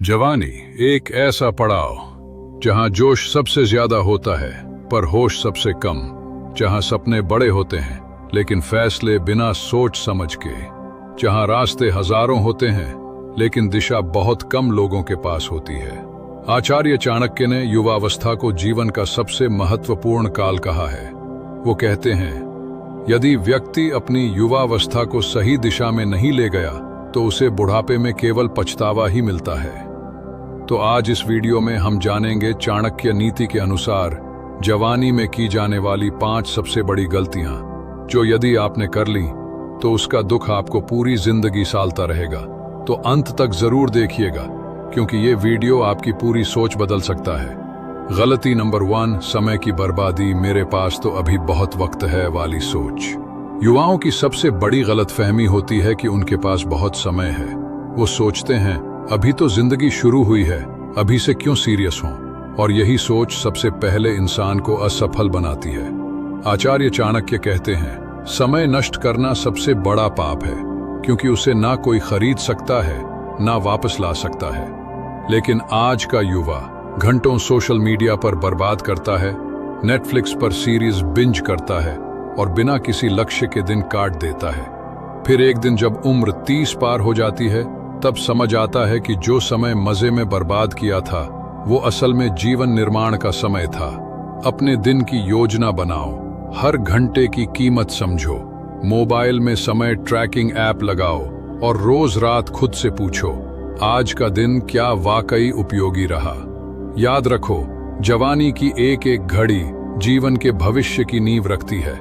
जवानी एक ऐसा पड़ाव जहां जोश सबसे ज्यादा होता है पर होश सबसे कम, जहां सपने बड़े होते हैं लेकिन फैसले बिना सोच समझ के, जहां रास्ते हजारों होते हैं लेकिन दिशा बहुत कम लोगों के पास होती है। आचार्य चाणक्य ने युवावस्था को जीवन का सबसे महत्वपूर्ण काल कहा है। वो कहते हैं, यदि व्यक्ति अपनी युवावस्था को सही दिशा में नहीं ले गया तो उसे बुढ़ापे में केवल पछतावा ही मिलता है। तो आज इस वीडियो में हम जानेंगे चाणक्य नीति के अनुसार जवानी में की जाने वाली 5 सबसे बड़ी गलतियां, जो यदि आपने कर ली तो उसका दुख आपको पूरी जिंदगी सालता रहेगा। तो अंत तक जरूर देखिएगा, क्योंकि ये वीडियो आपकी पूरी सोच बदल सकता है। गलती नंबर 1, समय की बर्बादी, मेरे पास तो अभी बहुत वक्त है वाली सोच। युवाओं की सबसे बड़ी गलतफहमी होती है कि उनके पास बहुत समय है। वो सोचते हैं अभी तो जिंदगी शुरू हुई है, अभी से क्यों सीरियस हों, और यही सोच सबसे पहले इंसान को असफल बनाती है। आचार्य चाणक्य कहते हैं, समय नष्ट करना सबसे बड़ा पाप है, क्योंकि उसे ना कोई खरीद सकता है ना वापस ला सकता है। लेकिन आज का युवा घंटों सोशल मीडिया पर बर्बाद करता है, नेटफ्लिक्स पर सीरीज बिंज करता है और बिना किसी लक्ष्य के दिन काट देता है। फिर एक दिन जब उम्र 30 पार हो जाती है तब समझ आता है कि जो समय मजे में बर्बाद किया था वो असल में जीवन निर्माण का समय था। अपने दिन की योजना बनाओ, हर घंटे की कीमत समझो, मोबाइल में समय ट्रैकिंग ऐप लगाओ और रोज रात खुद से पूछो, आज का दिन क्या वाकई उपयोगी रहा। याद रखो, जवानी की एक एक घड़ी जीवन के भविष्य की नींव रखती है।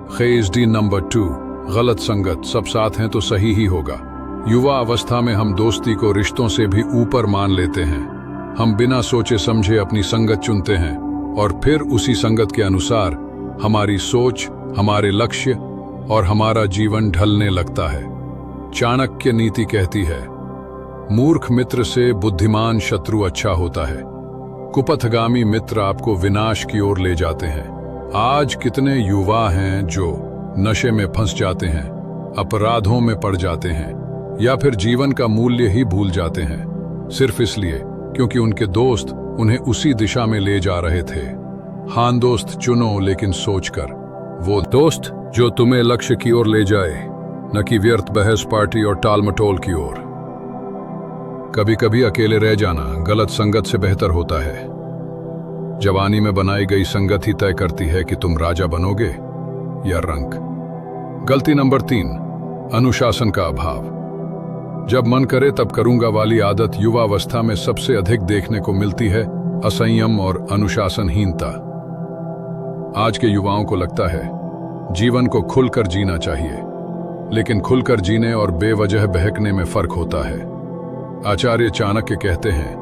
खेजडी नंबर 2, गलत संगत। सब साथ हैं तो सही ही होगा। युवा अवस्था में हम दोस्ती को रिश्तों से भी ऊपर मान लेते हैं। हम बिना सोचे समझे अपनी संगत चुनते हैं और फिर उसी संगत के अनुसार हमारी सोच, हमारे लक्ष्य और हमारा जीवन ढलने लगता है। चाणक्य नीति कहती है, मूर्ख मित्र से बुद्धिमान शत्रु अच्छा होता है। कुपथगामी मित्र आपको विनाश की ओर ले जाते हैं। आज कितने युवा हैं जो नशे में फंस जाते हैं, अपराधों में पड़ जाते हैं या फिर जीवन का मूल्य ही भूल जाते हैं, सिर्फ इसलिए क्योंकि उनके दोस्त उन्हें उसी दिशा में ले जा रहे थे। हाँ, दोस्त चुनो लेकिन सोचकर, वो दोस्त जो तुम्हें लक्ष्य की ओर ले जाए, न कि व्यर्थ बहस, पार्टी और टालमटोल की ओर। कभी कभी अकेले रह जाना गलत संगत से बेहतर होता है। जवानी में बनाई गई संगत ही तय करती है कि तुम राजा बनोगे या रंक। गलती नंबर 3, अनुशासन का अभाव। जब मन करे तब करूंगा वाली आदत युवावस्था में सबसे अधिक देखने को मिलती है। असंयम और अनुशासनहीनता। आज के युवाओं को लगता है जीवन को खुलकर जीना चाहिए, लेकिन खुलकर जीने और बेवजह बहकने में फर्क होता है। आचार्य चाणक्य कहते हैं,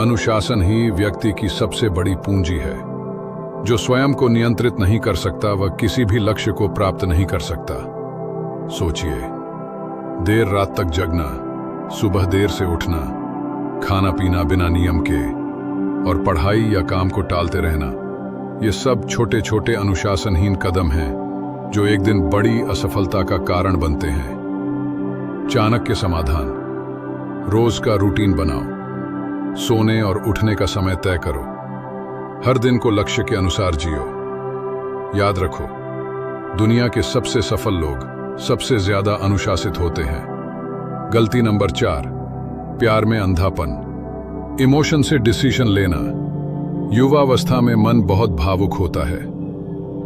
अनुशासन ही व्यक्ति की सबसे बड़ी पूंजी है। जो स्वयं को नियंत्रित नहीं कर सकता वह किसी भी लक्ष्य को प्राप्त नहीं कर सकता। सोचिए, देर रात तक जगना, सुबह देर से उठना, खाना पीना बिना नियम के और पढ़ाई या काम को टालते रहना, ये सब छोटे छोटे अनुशासनहीन कदम हैं जो एक दिन बड़ी असफलता का कारण बनते हैं। चाणक्य समाधान: रोज का रूटीन बनाओ, सोने और उठने का समय तय करो, हर दिन को लक्ष्य के अनुसार जियो। याद रखो, दुनिया के सबसे सफल लोग सबसे ज्यादा अनुशासित होते हैं। गलती नंबर 4, प्यार में अंधापन। इमोशन से डिसीजन लेना। युवावस्था में मन बहुत भावुक होता है।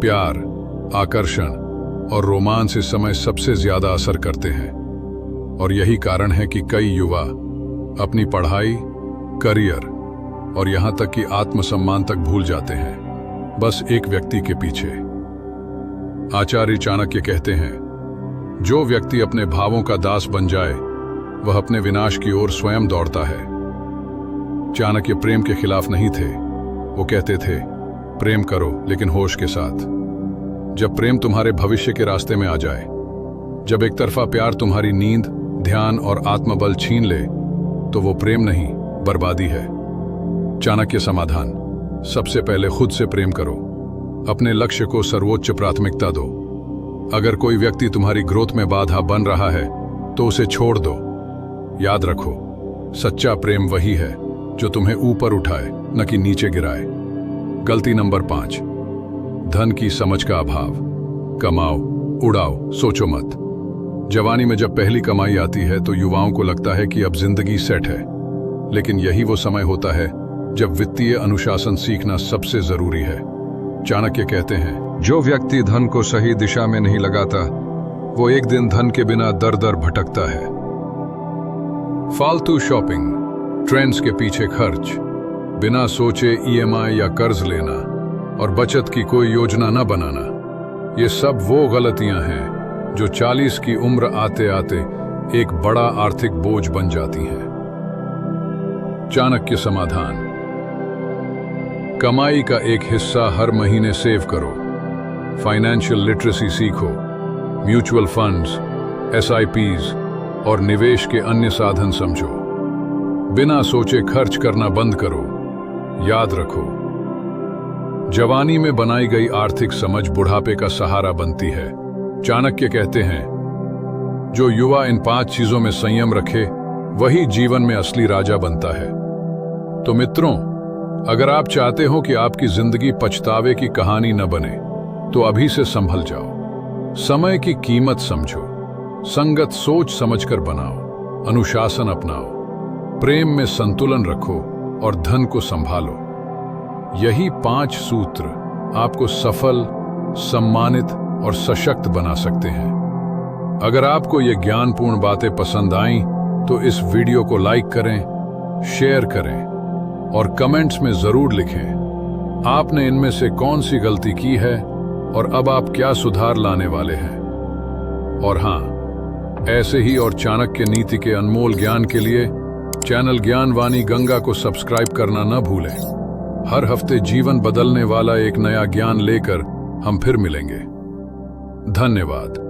प्यार, आकर्षण और रोमांस इस समय सबसे ज्यादा असर करते हैं, और यही कारण है कि कई युवा अपनी पढ़ाई, करियर और यहां तक कि आत्मसम्मान तक भूल जाते हैं, बस एक व्यक्ति के पीछे। आचार्य चाणक्य कहते हैं, जो व्यक्ति अपने भावों का दास बन जाए वह अपने विनाश की ओर स्वयं दौड़ता है। चाणक्य प्रेम के खिलाफ नहीं थे। वो कहते थे, प्रेम करो लेकिन होश के साथ। जब प्रेम तुम्हारे भविष्य के रास्ते में आ जाए, जब एक तरफा प्यार तुम्हारी नींद, ध्यान और आत्मबल छीन ले, तो वो प्रेम नहीं, बर्बादी है। चाणक्य समाधान: सबसे पहले खुद से प्रेम करो, अपने लक्ष्य को सर्वोच्च प्राथमिकता दो। अगर कोई व्यक्ति तुम्हारी ग्रोथ में बाधा बन रहा है तो उसे छोड़ दो। याद रखो, सच्चा प्रेम वही है जो तुम्हें ऊपर उठाए, न कि नीचे गिराए। गलती नंबर 5, धन की समझ का अभाव। कमाओ, उड़ाओ, सोचो मत। जवानी में जब पहली कमाई आती है तो युवाओं को लगता है कि अब जिंदगी सेट है, लेकिन यही वो समय होता है जब वित्तीय अनुशासन सीखना सबसे जरूरी है। चाणक्य कहते हैं, जो व्यक्ति धन को सही दिशा में नहीं लगाता, वो एक दिन धन के बिना दर दर भटकता है। फालतू शॉपिंग, ट्रेंड्स के पीछे खर्च, बिना सोचे ईएमआई या कर्ज लेना और बचत की कोई योजना न बनाना, ये सब वो गलतियां हैं जो 40 की उम्र आते आते एक बड़ा आर्थिक बोझ बन जाती हैं। चाणक्य समाधान: कमाई का एक हिस्सा हर महीने सेव करो, फाइनेंशियल लिटरेसी सीखो, म्यूचुअल फंड्स, SIPs और निवेश के अन्य साधन समझो। बिना सोचे खर्च करना बंद करो। याद रखो, जवानी में बनाई गई आर्थिक समझ बुढ़ापे का सहारा बनती है। चाणक्य कहते हैं, जो युवा इन 5 चीजों में संयम रखे वही जीवन में असली राजा बनता है। तो मित्रों, अगर आप चाहते हो कि आपकी जिंदगी पछतावे की कहानी न बने, तो अभी से संभल जाओ। समय की कीमत समझो, संगत सोच समझकर बनाओ, अनुशासन अपनाओ, प्रेम में संतुलन रखो और धन को संभालो। यही 5 सूत्र आपको सफल, सम्मानित और सशक्त बना सकते हैं। अगर आपको ये ज्ञानपूर्ण बातें पसंद आईं, तो इस वीडियो को लाइक करें, शेयर करें और कमेंट्स में जरूर लिखें आपने इनमें से कौन सी गलती की है और अब आप क्या सुधार लाने वाले हैं। और हाँ, ऐसे ही और चाणक्य नीति के अनमोल ज्ञान के लिए चैनल ज्ञानवाणी गंगा को सब्सक्राइब करना न भूलें। हर हफ्ते जीवन बदलने वाला एक नया ज्ञान लेकर हम फिर मिलेंगे। धन्यवाद।